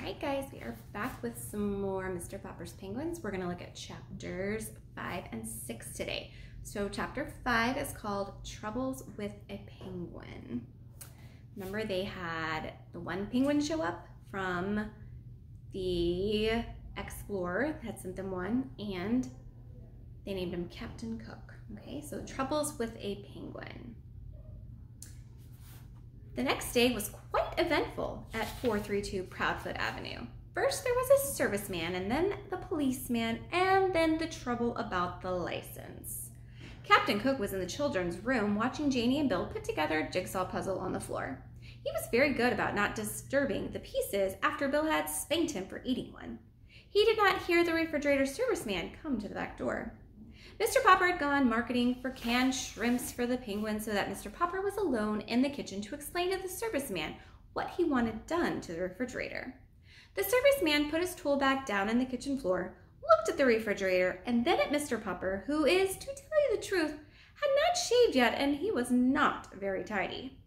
Alright guys, we are back with some more Mr. Popper's Penguins. We're going to look at chapters 5 and 6 today. So chapter 5 is called Troubles with a Penguin. Remember, they had the one penguin show up from the explorer that had sent them one, and they named him Captain Cook. Okay, so Troubles with a Penguin. The next day was quite eventful at 432 Proudfoot Avenue. First there was a serviceman, and then the policeman, and then the trouble about the license. Captain Cook was in the children's room watching Janie and Bill put together a jigsaw puzzle on the floor. He was very good about not disturbing the pieces after Bill had spanked him for eating one. He did not hear the refrigerator serviceman come to the back door. Mr. Popper had gone marketing for canned shrimps for the penguins, so that Mr. Popper was alone in the kitchen to explain to the serviceman what he wanted done to the refrigerator. The serviceman put his tool bag down on the kitchen floor, looked at the refrigerator, and then at Mr. Popper, who is, to tell you the truth, had not shaved yet, and he was not very tidy.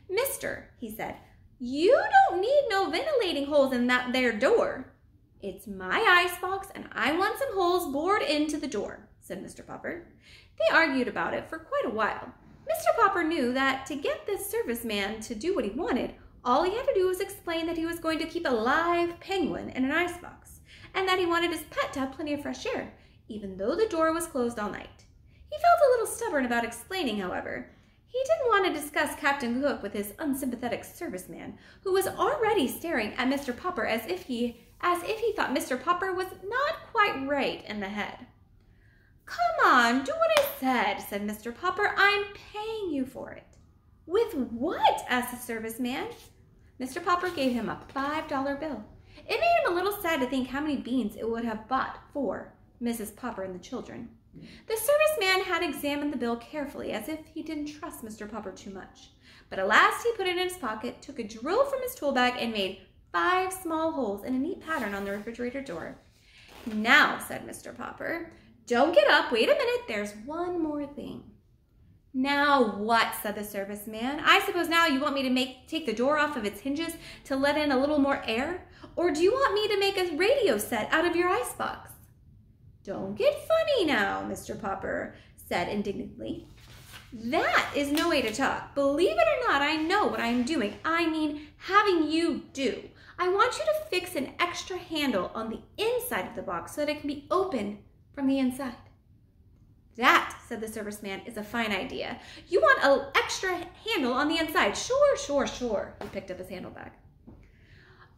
"Mister," he said, "you don't need no ventilating holes in that there door." "It's my icebox, and I want some holes bored into the door," said Mr. Popper. They argued about it for quite a while. Mr. Popper knew that to get this serviceman to do what he wanted, all he had to do was explain that he was going to keep a live penguin in an icebox, and that he wanted his pet to have plenty of fresh air, even though the door was closed all night. He felt a little stubborn about explaining, however. He didn't want to discuss Captain Cook with his unsympathetic serviceman, who was already staring at Mr. Popper as if he thought Mr. Popper was not quite right in the head. "Come on, do what I said," Mr. Popper. "I'm paying you for it." "With what?" asked the serviceman. Mr. Popper gave him a $5 bill. It made him a little sad to think how many beans it would have bought for Mrs. Popper and the children. The serviceman had examined the bill carefully, as if he didn't trust Mr. Popper too much. But at last he put it in his pocket, took a drill from his tool bag, and made 5 small holes in a neat pattern on the refrigerator door. "Now," said Mr. Popper, "don't get up, wait a minute, there's one more thing." "Now what?" said the serviceman. "I suppose now you want me to take the door off of its hinges to let in a little more air? Or do you want me to make a radio set out of your icebox?" "Don't get funny now," Mr. Popper said indignantly. "That is no way to talk. Believe it or not, I know what I am doing. I mean having you do. I want you to fix an extra handle on the inside of the box so that it can be opened from the inside." "That," said the serviceman, "is a fine idea. You want an extra handle on the inside. Sure. He picked up his handle bag.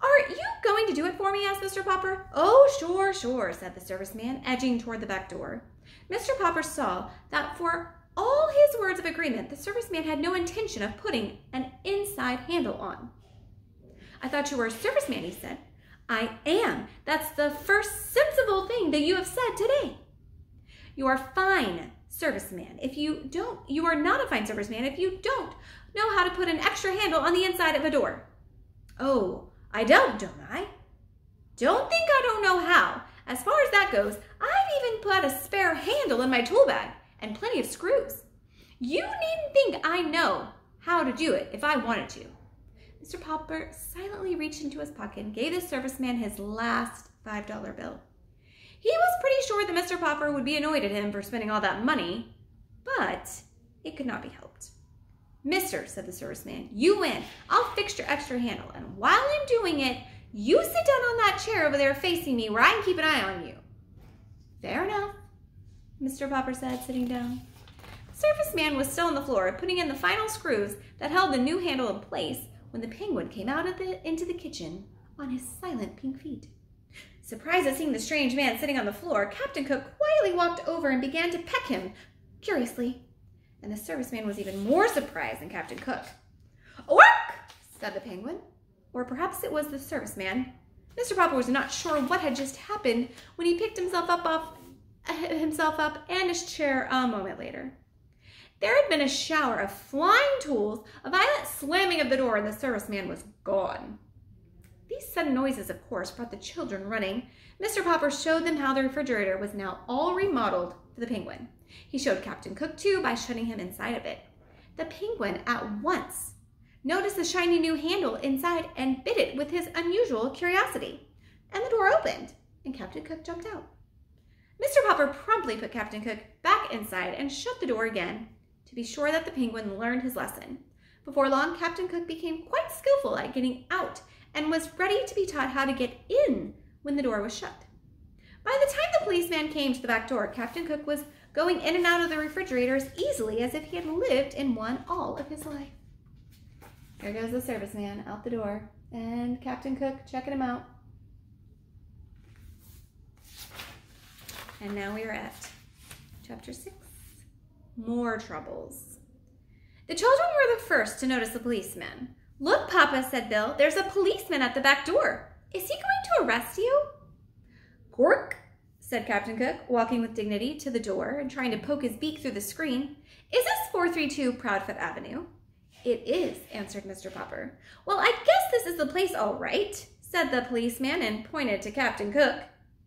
"Are you going to do it for me?" asked Mr. Popper. "Oh, sure, said the serviceman, edging toward the back door. Mr. Popper saw that for all his words of agreement, the serviceman had no intention of putting an inside handle on. "I thought you were a serviceman," he said. "I am. That's the first sensible thing that you have said today." "You are fine serviceman. You are not a fine serviceman if you don't know how to put an extra handle on the inside of a door." "Oh, I don't I?" "Don't think I don't know how. As far as that goes, I've even put a spare handle in my tool bag and plenty of screws. You needn't think I know how to do it if I wanted to." Mr. Popper silently reached into his pocket and gave the serviceman his last $5 bill. He was pretty sure that Mr. Popper would be annoyed at him for spending all that money, but it could not be helped. "Mister," said the serviceman, "you win. I'll fix your extra handle, and while I'm doing it, you sit down on that chair over there facing me where I can keep an eye on you." "Fair enough," Mr. Popper said, sitting down. The serviceman was still on the floor, putting in the final screws that held the new handle in place when the penguin came out into the kitchen on his silent pink feet. Surprised at seeing the strange man sitting on the floor, Captain Cook quietly walked over and began to peck him curiously. And the serviceman was even more surprised than Captain Cook. "Work!" said the penguin. Or perhaps it was the serviceman. Mr. Popper was not sure what had just happened when he picked himself up and his chair a moment later. There had been a shower of flying tools, a violent slamming of the door, and the serviceman was gone. These sudden noises, of course, brought the children running. Mr. Popper showed them how the refrigerator was now all remodeled for the penguin. He showed Captain Cook, too, by shutting him inside of it. The penguin at once noticed the shiny new handle inside and bit it with his unusual curiosity. And the door opened, and Captain Cook jumped out. Mr. Popper promptly put Captain Cook back inside and shut the door again to be sure that the penguin learned his lesson. Before long, Captain Cook became quite skillful at getting out and was ready to be taught how to get in when the door was shut. By the time the policeman came to the back door, Captain Cook was going in and out of the refrigerator as easily as if he had lived in one all of his life. There goes the serviceman out the door, and Captain Cook checking him out. And now we are at Chapter 6, More Troubles. The children were the first to notice the policeman. "Look, Papa," said Bill, "there's a policeman at the back door. Is he going to arrest you?" "Cork," said Captain Cook, walking with dignity to the door and trying to poke his beak through the screen. "Is this 432 Proudfoot Avenue?" "It is," answered Mr. Popper. "Well, I guess this is the place all right," said the policeman and pointed to Captain Cook.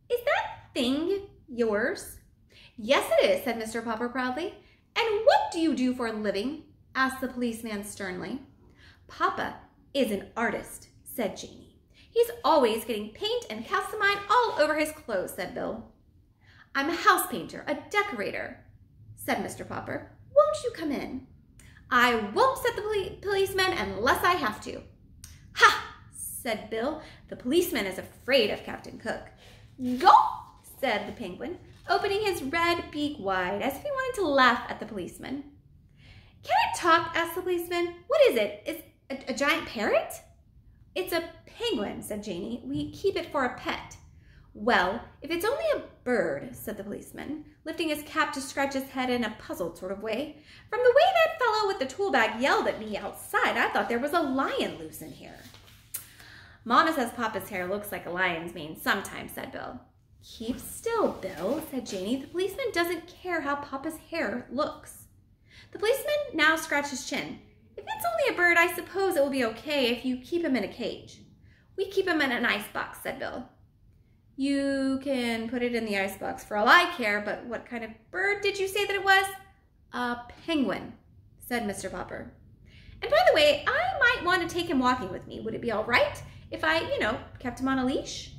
"Is that thing yours?" "Yes, it is," said Mr. Popper proudly. "And what do you do for a living?" asked the policeman sternly. "Papa is an artist," said Janie. "He's always getting paint and calcimine all over his clothes," said Bill. "I'm a house painter, a decorator," said Mr. Popper. "Won't you come in?" "I won't," said the policeman, "unless I have to." "Ha!" said Bill. "The policeman is afraid of Captain Cook." "Go!" said the penguin, opening his red beak wide as if he wanted to laugh at the policeman. "Can it talk?" asked the policeman. "What is it? Is it a giant parrot?" "It's a penguin," said Janie. "We keep it for a pet." "Well, if it's only a bird," said the policeman, lifting his cap to scratch his head in a puzzled sort of way. "From the way that fellow with the tool bag yelled at me outside, I thought there was a lion loose in here." "Mama says Papa's hair looks like a lion's mane sometimes," said Bill. "Keep still, Bill," said Janie. "The policeman doesn't care how Papa's hair looks." The policeman now scratched his chin. "If it's only a bird, I suppose it will be okay if you keep him in a cage." "We keep him in an icebox," said Bill. "You can put it in the icebox for all I care, but what kind of bird did you say that it was?" "A penguin," said Mr. Popper. "And by the way, I might want to take him walking with me. Would it be all right if I, kept him on a leash?"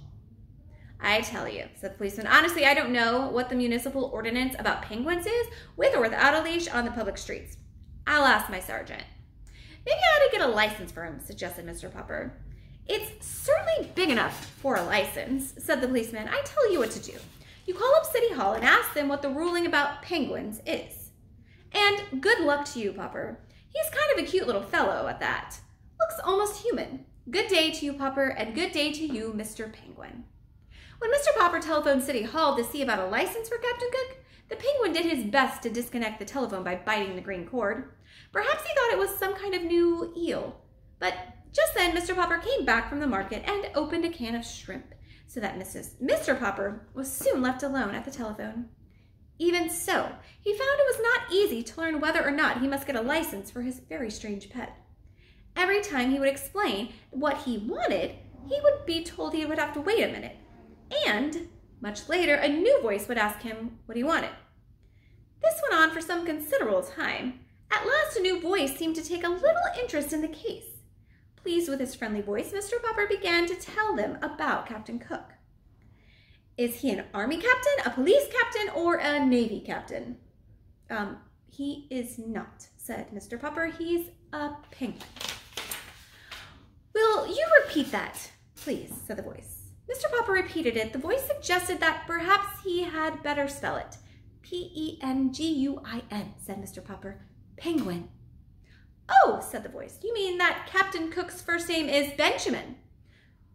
"I tell you," said the policeman, "honestly, I don't know what the municipal ordinance about penguins is, with or without a leash on the public streets. I'll ask my sergeant." "Maybe I ought to get a license for him," suggested Mr. Popper. "It's certainly big enough for a license," said the policeman. "I tell you what to do. You call up City Hall and ask them what the ruling about penguins is. And good luck to you, Popper. He's kind of a cute little fellow at that. Looks almost human. Good day to you, Popper, and good day to you, Mr. Penguin." When Mr. Popper telephoned City Hall to see about a license for Captain Cook, the penguin did his best to disconnect the telephone by biting the green cord. Perhaps he thought it was some kind of new eel. But just then, Mr. Popper came back from the market and opened a can of shrimp, so that Mr. Popper was soon left alone at the telephone. Even so, he found it was not easy to learn whether or not he must get a license for his very strange pet. Every time he would explain what he wanted, he would be told he would have to wait a minute. And much later, a new voice would ask him what he wanted. This went on for some considerable time. At last, a new voice seemed to take a little interest in the case. Pleased with his friendly voice, Mr. Popper began to tell them about Captain Cook. "Is he an army captain, a police captain, or a navy captain?" He is not," said Mr. Popper. "He's a penguin." "Will you repeat that, please?" said the voice. Mr. Popper repeated it. The voice suggested that perhaps he had better spell it. "Penguin, said Mr. Popper. "Penguin." "Oh," said the voice, "you mean that Captain Cook's first name is Benjamin?"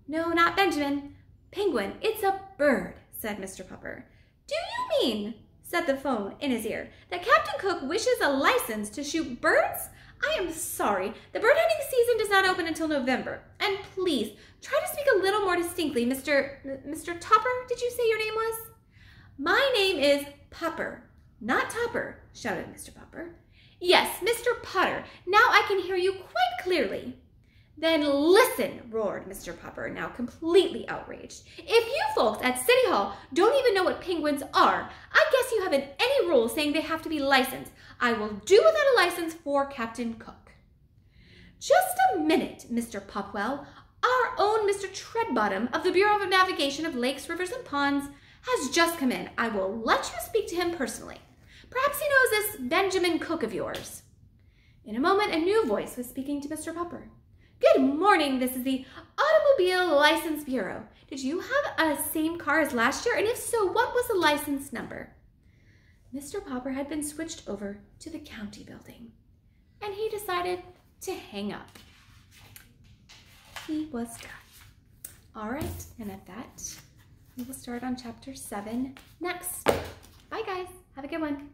"No, not Benjamin. Penguin. It's a bird," said Mr. Popper. "Do you mean," said the phone in his ear, "that Captain Cook wishes a license to shoot birds? I am sorry. The bird hunting season does not open until November. And please, try to speak a little more distinctly, Mr. Topper, did you say your name was?" "My name is Popper, not Topper," shouted Mr. Popper. "Yes, Mr. Potter. Now I can hear you quite clearly." "Then listen," roared Mr. Popper, now completely outraged. "If you folks at City Hall don't even know what penguins are, I guess you haven't any rules saying they have to be licensed. I will do without a license for Captain Cook." Just a minute, Mr. Popwell. Our own Mr. Treadbottom of the Bureau of Navigation of Lakes, Rivers, and Ponds has just come in. I will let you speak to him personally. Perhaps he knows this Benjamin Cook of yours." In a moment, a new voice was speaking to Mr. Popper. "Good morning. This is the Automobile License Bureau. Did you have a same car as last year? And if so, what was the license number?" Mr. Popper had been switched over to the county building, and he decided to hang up. He was done. All right, and at that, we will start on chapter 7 next. Bye, guys. Have a good one.